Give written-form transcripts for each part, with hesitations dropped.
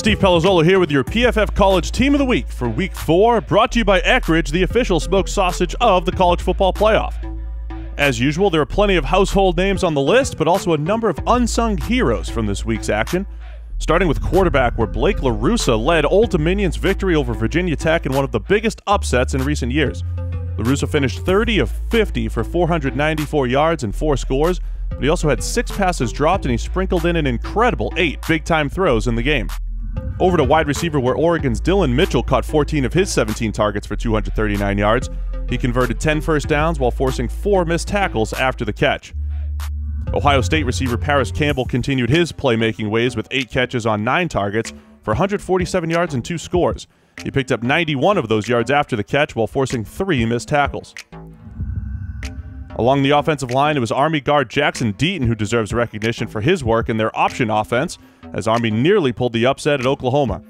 Steve Palazzolo here with your PFF College Team of the Week for Week 4, brought to you by Eckrich, the official smoked sausage of the College Football Playoff. As usual, there are plenty of household names on the list, but also a number of unsung heroes from this week's action. Starting with quarterback, where Blake Larussa led Old Dominion's victory over Virginia Tech in one of the biggest upsets in recent years. Larussa finished 30 of 50 for 494 yards and 4 scores, but he also had 6 passes dropped and he sprinkled in an incredible 8 big-time throws in the game. Over to wide receiver, where Oregon's Dylan Mitchell caught 14 of his 17 targets for 239 yards. He converted 10 first downs while forcing 4 missed tackles after the catch. Ohio State receiver Parrish Campbell continued his playmaking ways with 8 catches on 9 targets for 147 yards and 2 scores. He picked up 91 of those yards after the catch while forcing 3 missed tackles. Along the offensive line, it was Army guard Jackson Deaton who deserves recognition for his work in their option offense, as Army nearly pulled the upset at Oklahoma.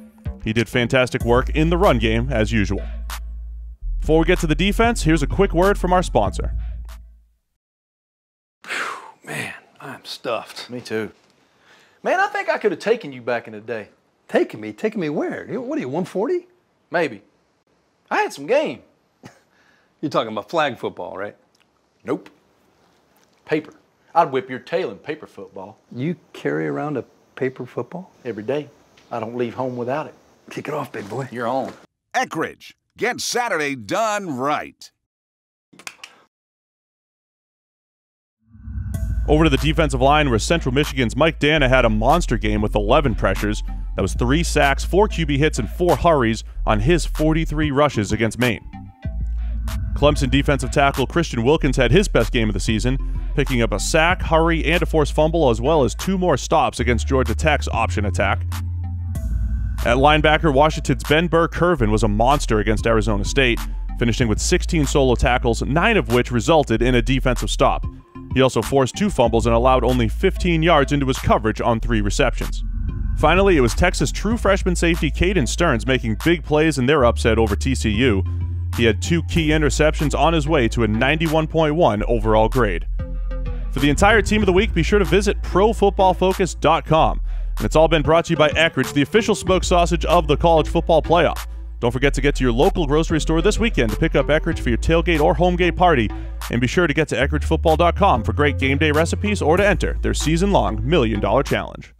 He did fantastic work in the run game, as usual. Before we get to the defense, here's a quick word from our sponsor. Whew, man, I'm stuffed. Me too. Man, I think I could have taken you back in the day. Taking me? Taking me where? What are you, 140? Maybe. I had some game. You're talking about flag football, right? Nope. Paper. I'd whip your tail in paper football. You carry around a paper football? Every day. I don't leave home without it. Kick it off, big boy. You're on. Eckrich. Get Saturday done right. Over to the defensive line, where Central Michigan's Mike Danna had a monster game with 11 pressures. That was 3 sacks, 4 QB hits, and 4 hurries on his 43 rushes against Maine. Clemson defensive tackle Christian Wilkins had his best game of the season, picking up a sack, hurry, and a forced fumble, as well as 2 more stops against Georgia Tech's option attack. At linebacker, Washington's Ben Burr-Kirven was a monster against Arizona State, finishing with 16 solo tackles, 9 of which resulted in a defensive stop. He also forced 2 fumbles and allowed only 15 yards into his coverage on 3 receptions. Finally, it was Texas true freshman safety Caden Stearns making big plays in their upset over TCU. He had 2 key interceptions on his way to a 91.1 overall grade. For the entire Team of the Week, be sure to visit ProFootballFocus.com. And it's all been brought to you by Eckrich, the official smoked sausage of the College Football Playoff. Don't forget to get to your local grocery store this weekend to pick up Eckrich for your tailgate or homegate party. And be sure to get to EckrichFootball.com for great game day recipes or to enter their season-long $1 Million Challenge.